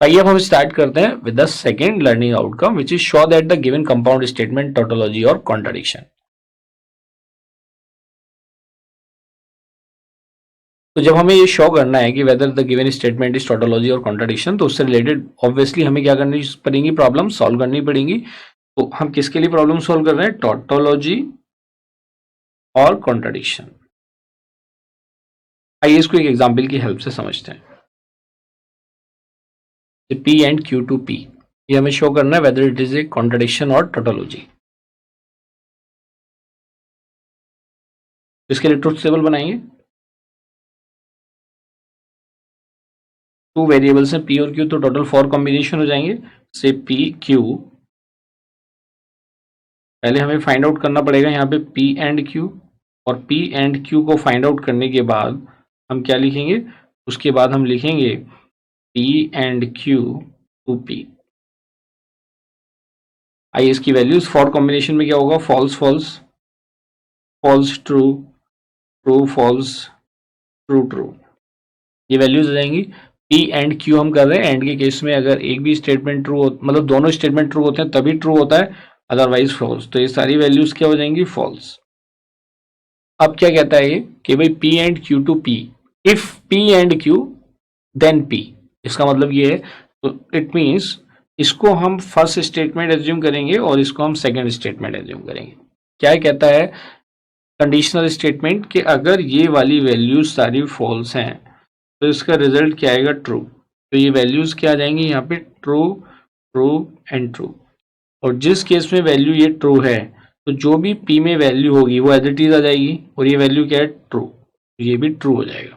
आइए अब हम स्टार्ट करते हैं with the second learning outcome which is show that the given compound statement tautology और कॉन्ट्राडिक्शन। तो जब हमें ये शो करना है कि whether the given statement is tautology और कॉन्ट्राडिक्शन, तो उससे रिलेटेड ऑब्वियसली हमें क्या करनी पड़ेगी, प्रॉब्लम सॉल्व करनी पड़ेगी। तो हम किसके लिए प्रॉब्लम सॉल्व कर रहे हैं, टोटोलॉजी और कॉन्ट्राडिक्शन। आइए इसको एक एग्जाम्पल की हेल्प से समझते हैं। P and Q to P, ये हमें शो करना है whether it is a contradiction और टोटोलॉजी। इसके लिए ट्रुथ टेबल बनाएंगे। टू वेरिएबल्स हैं पी और क्यू, तो टोटल 4 कॉम्बिनेशन हो जाएंगे। से पी क्यू, पहले हमें फाइंड आउट करना पड़ेगा यहाँ पे पी एंड क्यू, और पी एंड क्यू को फाइंड आउट करने के बाद हम क्या लिखेंगे, उसके बाद हम लिखेंगे P and Q to P. आइए इसकी वैल्यूज 4 कॉम्बिनेशन में क्या होगा, false false, false true, true false, true true, ये वैल्यूज आ जाएंगी। पी एंड क्यू हम कर रहे हैं, एंड के केस में अगर एक भी स्टेटमेंट ट्रू हो, मतलब दोनों स्टेटमेंट ट्रू होते हैं तभी ट्रू होता है, अदरवाइज फॉल्स। तो ये सारी वैल्यूज क्या हो जाएंगी, फॉल्स। अब क्या कहता है ये कि भाई P and Q to P, if P and Q then P. इसका मतलब ये है, तो इट मीन्स इसको हम फर्स्ट स्टेटमेंट एज्यूम करेंगे और इसको हम सेकंड स्टेटमेंट एज्यूम करेंगे। क्या कहता है कंडीशनल स्टेटमेंट, कि अगर ये वाली वैल्यूज सारी फॉल्स हैं तो इसका रिजल्ट क्या आएगा, ट्रू। तो ये वैल्यूज क्या आ जाएंगी यहाँ पे, ट्रू, ट्रू एंड ट्रू। और जिस केस में वैल्यू ये ट्रू है, तो जो भी पी में वैल्यू होगी वो एज इट इज आ जाएगी, और ये वैल्यू क्या है, ट्रू, तो ये भी ट्रू हो जाएगा।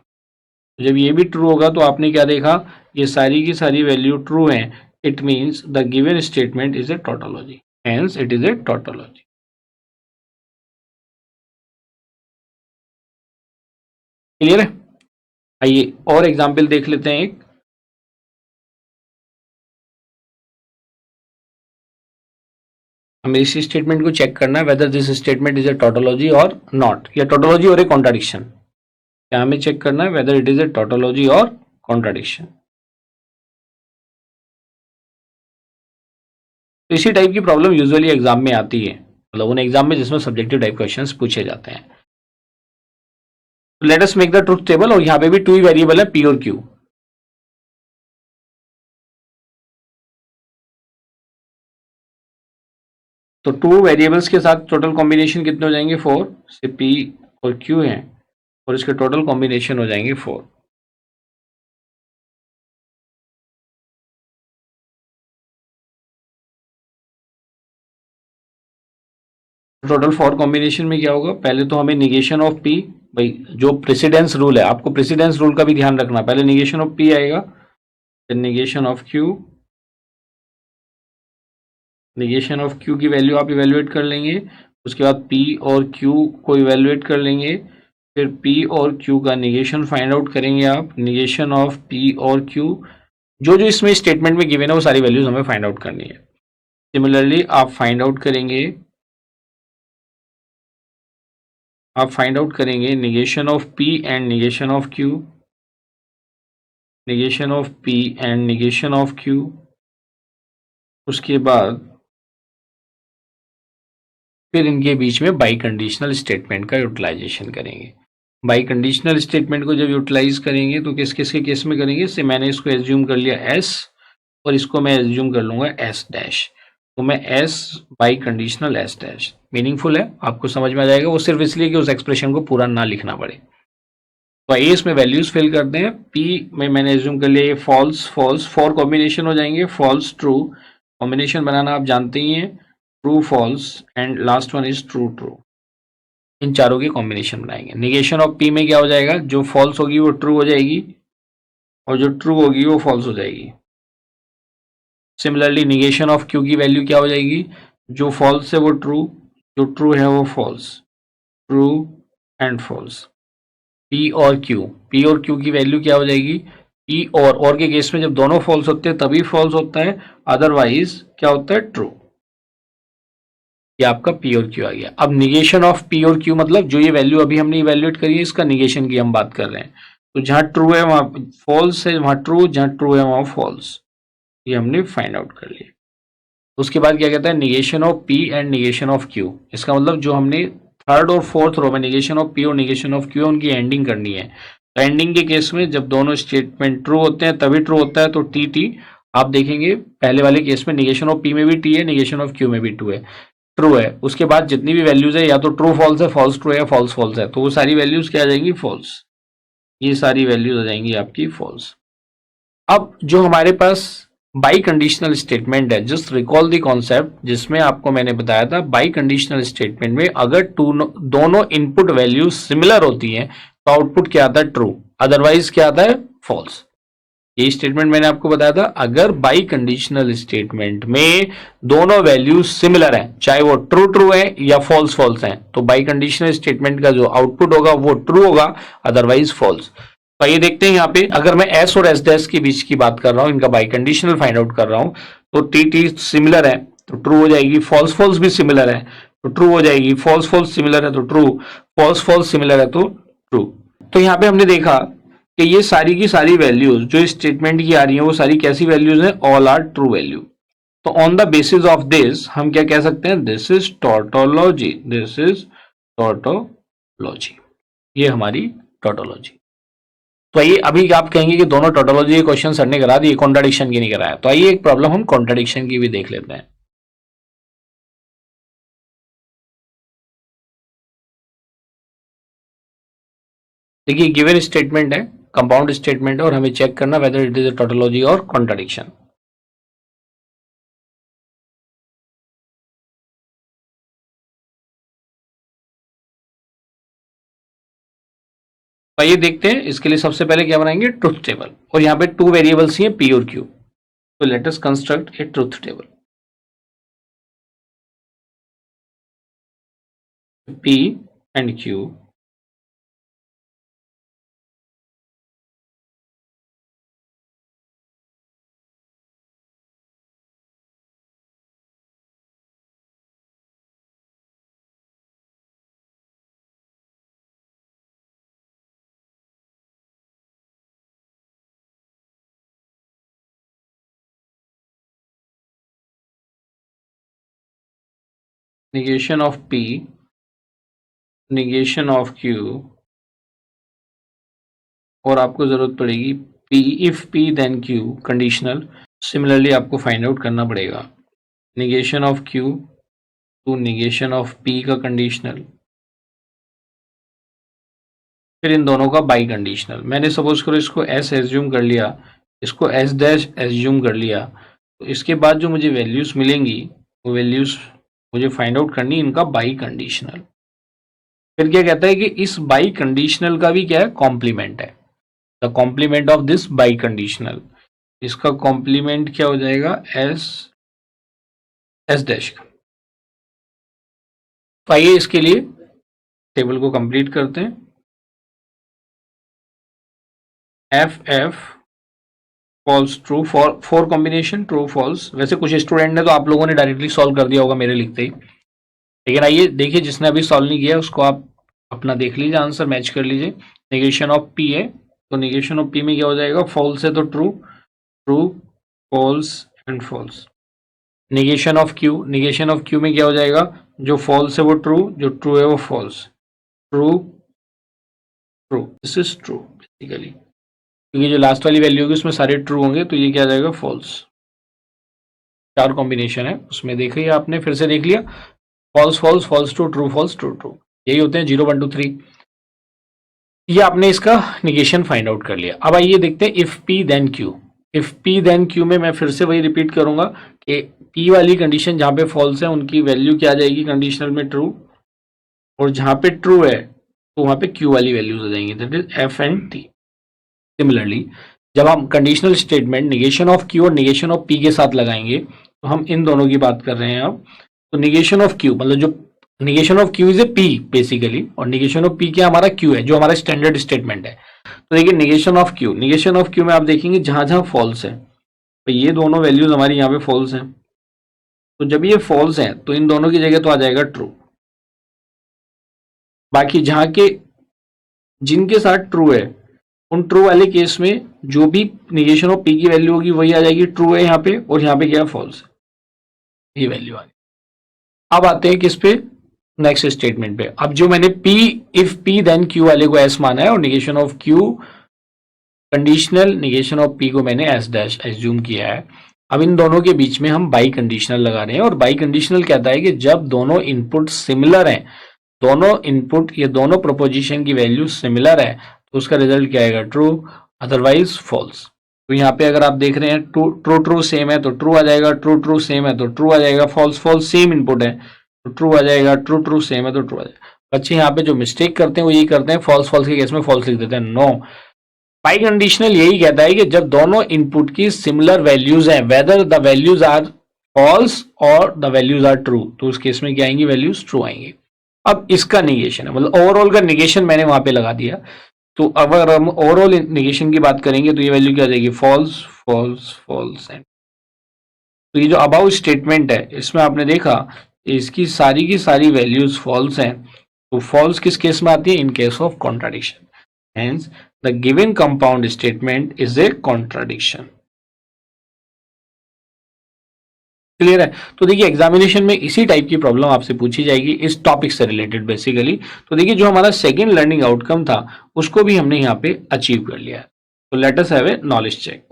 तो जब ये भी ट्रू होगा तो आपने क्या देखा, ये सारी की सारी वैल्यू ट्रू हैं, it means the given statement is a tautology, hence it is A tautology. Clear है। आइए और एग्जाम्पल देख लेते हैं एक। हमें इस स्टेटमेंट को चेक करना है whether this statement is a tautology और नॉट, या टोटोलॉजी और ए कॉन्ट्राडिक्शन। क्या हमें चेक करना है whether it is A tautology और कॉन्ट्राडिक्शन। तो इसी टाइप की प्रॉब्लम यूजुअली एग्जाम में आती है, मतलब उन एग्जाम में जिसमें सब्जेक्टिव टाइप क्वेश्चंस पूछे जाते हैं। Let us make the truth table, और यहाँ पे भी 2 ही वेरिएबल है पी और क्यू। तो 2 वेरिएबल्स के साथ टोटल कॉम्बिनेशन कितने हो जाएंगे, 4। से पी और क्यू हैं और इसके टोटल कॉम्बिनेशन हो जाएंगे 4। टोटल 4 कॉम्बिनेशन में क्या होगा, पहले तो हमें निगेशन ऑफ पी, भाई जो प्रेसिडेंस रूल है, आपको प्रेसिडेंस रूल का भी ध्यान रखना, पहले निगेशन ऑफ पी आएगा, फिर negation of Q, negation of Q की वैल्यू आप इवेल्युएट कर लेंगे, उसके बाद पी और क्यू को इवेल्युएट कर लेंगे, फिर पी और क्यू का निगेशन फाइंड आउट करेंगे आप, निगेशन ऑफ पी और क्यू, जो जो इसमें स्टेटमेंट में गिवन है वो सारी वैल्यूज हमें फाइंड आउट करनी है। सिमिलरली आप फाइंड आउट करेंगे, negation of P and negation of Q, negation of P and negation of Q, उसके बाद फिर इनके बीच में बाई कंडीशनल स्टेटमेंट का यूटिलाइजेशन करेंगे। बाई कंडीशनल स्टेटमेंट को जब यूटिलाइज करेंगे तो किस किस के केस में करेंगे, से मैंने इसको एज्यूम कर लिया एस, और इसको मैं एज्यूम कर लूंगा एस डैश, तो मैं S by conditional S dash. Meaningful है, आपको समझ में आ जाएगा, वो सिर्फ इसलिए कि उस एक्सप्रेशन को पूरा ना लिखना पड़े। तो आइए इसमें वैल्यूज फिल करते हैं। पी में मैंने एज्यूम कर लिया ये फॉल्स फॉल्स, 4 कॉम्बिनेशन हो जाएंगे, फॉल्स ट्रू, कॉम्बिनेशन बनाना आप जानते ही हैं, true false and last one is true true. इन चारों की कॉम्बिनेशन बनाएंगे। निगेशन ऑफ पी में क्या हो जाएगा, जो फॉल्स होगी वो ट्रू हो जाएगी और जो ट्रू होगी वो फॉल्स हो जाएगी। सिमिलरली निगेशन ऑफ क्यू की वैल्यू क्या हो जाएगी, जो फॉल्स है वो ट्रू, जो ट्रू है वो false, true and false. P और क्यू की वैल्यू क्या हो जाएगी, पी और के केस में जब दोनों फॉल्स होते हैं तभी फॉल्स होता है, अदरवाइज क्या होता है, ट्रू। ये आपका पी और क्यू आ गया। अब निगेशन ऑफ पी और क्यू मतलब जो ये वैल्यू अभी हमने इवेल्युएट करी है इसका निगेशन की हम बात कर रहे हैं। तो जहां ट्रू है वहां फॉल्स है, वहां ट्रू, जहां ट्रू है वहां फॉल्स। ये हमने फाइंड आउट कर लिया। उसके बाद क्या कहता है, negation of P and negation of Q. इसका मतलब जो हमने थर्ड और फोर्थ रो में निगेशन ऑफ पी और निगेशन ऑफ क्यू उनकी एंडिंग करनी है। तो एंडिंग के केस में जब दोनों स्टेटमेंट ट्रू होते हैं तभी ट्रू होता है, तो टी टी आप देखेंगे पहले वाले केस में निगेशन ऑफ पी में भी टी है, निगेशन ऑफ क्यू में भी ट्रू है। उसके बाद जितनी भी वैल्यूज है या तो ट्रू फॉल्स है, फॉल्स ट्रू है या फॉल्स फॉल्स है, तो वो सारी वैल्यूज क्या आ जाएंगी, फॉल्स। ये सारी वैल्यूज आ जाएंगी आपकी फॉल्स। अब जो हमारे पास बाई कंडीशनल स्टेटमेंट है, जस्ट रिकॉल द कॉन्सेप्ट जिसमें आपको मैंने बताया था बाई कंडीशनल स्टेटमेंट में अगर दोनों इनपुट वैल्यूज सिमिलर होती हैं तो आउटपुट क्या आता है, ट्रू, अदरवाइज क्या आता है, फॉल्स। ये स्टेटमेंट मैंने आपको बताया था, अगर बाई कंडीशनल स्टेटमेंट में दोनों वैल्यूज सिमिलर हैं, चाहे वो ट्रू ट्रू है या फॉल्स फॉल्स हैं, तो बाई कंडीशनल स्टेटमेंट का जो आउटपुट होगा वो ट्रू होगा, अदरवाइज फॉल्स। तो ये देखते हैं यहाँ पे, अगर मैं एस और एस डैश के बीच की बात कर रहा हूं, इनका बाई कंडीशनल फाइंड आउट कर रहा हूं, तो टी टी सिमिलर है तो ट्रू हो जाएगी, फॉल्स फॉल्स भी सिमिलर है तो ट्रू हो जाएगी, फॉल्स फॉल्स सिमिलर है तो ट्रू, फॉल्स फॉल्स सिमिलर है तो ट्रू। तो यहाँ पे हमने देखा कि ये सारी की सारी वैल्यूज जो स्टेटमेंट की आ रही है वो सारी कैसी वैल्यूज हैं, ऑल आर ट्रू वैल्यू। तो on the basis of this हम क्या कह सकते हैं, this is tautology, this is tautology, ये हमारी टॉटोलॉजी। तो आइए अभी आप कहेंगे कि दोनों टोटोलॉजी के क्वेश्चन सर ने करा दिए, कॉन्ट्राडिक्शन की नहीं कराया, तो आइए एक प्रॉब्लम हम कॉन्ट्राडिक्शन की भी देख लेते हैं। देखिए गिवन स्टेटमेंट है, कंपाउंड स्टेटमेंट है और हमें चेक करना weather it is a tautology और कॉन्ट्राडिक्शन। तो आइए देखते हैं, इसके लिए सबसे पहले क्या बनाएंगे, ट्रुथ टेबल, और यहाँ पे टू वेरिएबल्स ही हैं, पी और क्यू। तो let us construct A truth table. P and Q, negation of P, negation of Q, और आपको जरूरत पड़ेगी P, if P then Q conditional. Similarly आपको फाइंड आउट करना पड़ेगा negation of Q to negation of P का conditional, फिर इन दोनों का बाई कंडीशनल। मैंने सपोज करो इसको S एज्यूम कर लिया, इसको S डैश एज्यूम कर लिया, तो इसके बाद जो मुझे वैल्यूज मिलेंगी वो वैल्यूज मुझे फाइंड आउट करनी इनका बाई कंडीशनल। फिर क्या कहता है कि इस बाई कंडीशनल का भी क्या है, कॉम्प्लीमेंट है, the complement of this biconditional. इसका कॉम्प्लीमेंट क्या हो जाएगा, एस डैश का। तो आइए इसके लिए टेबल को कंप्लीट करते हैं। F false true, four combination true false. वैसे कुछ स्टूडेंट ने तो आप लोगों ने डायरेक्टली सॉल्व कर दिया होगा मेरे लिखते ही, लेकिन आइए देखिए जिसने अभी सॉल्व नहीं किया उसको आप अपना देख लीजिए, आंसर मैच कर लीजिए। नेगेशन ऑफ पी है तो नेगेशन ऑफ पी में क्या हो जाएगा, फॉल्स है तो true, true false and false. Negation of Q, negation of Q में क्या हो जाएगा, जो फॉल्स है वो ट्रू, जो ट्रू है वो false, true true, this is true basically, क्योंकि जो लास्ट वाली वैल्यू होगी उसमें सारे ट्रू होंगे, तो ये क्या आ जाएगा, फॉल्स। चार कॉम्बिनेशन है उसमें, देखिए आपने फिर से देख लिया, false false false true true false true true, यही होते हैं 0 1 2 3। ये आपने इसका निगेशन फाइंड आउट कर लिया। अब आइए देखते हैं if P then Q. If P then Q में मैं फिर से वही रिपीट करूंगा कि पी वाली कंडीशन जहां पे फॉल्स है उनकी वैल्यू क्या आ जाएगी कंडीशनल में, ट्रू, और जहां पे ट्रू है तो वहां पे क्यू वाली वैल्यूज आ जाएंगी, that is F and T. Similarly जब हम conditional statement negation of Q और निगेशन ऑफ पी के साथ लगाएंगे तो हम इन दोनों की बात कर रहे हैं अब। तो निगेशन ऑफ क्यू मतलब जो negation of Q is A P basically, और निगेशन ऑफ पी क्या हमारा क्यू है जो हमारा स्टैंडर्ड स्टेटमेंट है। तो देखिए negation of Q, negation of Q में आप देखेंगे जहां जहां फॉल्स है, तो ये दोनों वैल्यूज हमारी यहाँ पे फॉल्स हैं, तो जब ये फॉल्स हैं तो इन दोनों की जगह तो आ जाएगा ट्रू। बाकी जहां के जिनके साथ ट्रू है उन ट्रू वाले केस में जो भी निगेशन ऑफ पी की वैल्यू होगी वही आ जाएगी, ट्रू है यहाँ पे, और यहाँ पे क्या है, फॉल्स, ये वैल्यू आ गई। अब आते हैं किस पे, नेक्स्ट स्टेटमेंट पे। अब जो मैंने P if P then Q वाले को S माना है और negation of Q conditional negation of P को मैंने S डैश एज्यूम किया है। अब इन दोनों के बीच में हम बाई कंडीशनल लगा रहे हैं, और बाई कंडीशनल कहता है कि जब दोनों इनपुट सिमिलर हैं, दोनों इनपुट ये दोनों प्रोपोजिशन की वैल्यू सिमिलर है, तो उसका रिजल्ट क्या आएगा, ट्रू, अदरवाइज फॉल्स। तो यहाँ पे अगर आप देख रहे हैं ट्रू ट्रू ट्रू सेम है तो ट्रू आ जाएगा, ट्रू ट्रू सेम है तो ट्रू आ जाएगा, फॉल्स फॉल्स सेम इनपुट है तो ट्रू आ जाएगा, ट्रू ट्रू सेम है तो ट्रू आ जाएगा। बच्चे यहाँ पे जो मिस्टेक करते हैं वो यही करते हैं, फॉल्स फॉल्स के केस में फॉल्स लिख देते हैं। नो, बाई कंडीशनल यही कहता है कि जब दोनों इनपुट की सिमिलर वैल्यूज हैं, whether the values are false और द वैल्यूज आर ट्रू, तो उस केस में क्या आएंगी, वैल्यूज ट्रू आएंगी। अब इसका निगेशन है, मतलब ओवरऑल का निगेशन मैंने वहां पे लगा दिया। तो अगर हम ओवरऑल निगेशन की बात करेंगे तो ये वैल्यू क्या आ जाएगी, फॉल्स फॉल्स फॉल्स एंड। तो ये जो अबाउट स्टेटमेंट है इसमें आपने देखा इसकी सारी की सारी वैल्यूज फॉल्स हैं, तो फॉल्स किस केस में आती है, in case of contradiction, hence the given compound statement is a contradiction. Clear है। तो देखिए एग्जामिनेशन में इसी टाइप की प्रॉब्लम आपसे पूछी जाएगी इस टॉपिक से रिलेटेड बेसिकली। तो देखिए जो हमारा सेकंड लर्निंग आउटकम था उसको भी हमने यहाँ पे अचीव कर लिया है। तो let us have a knowledge check.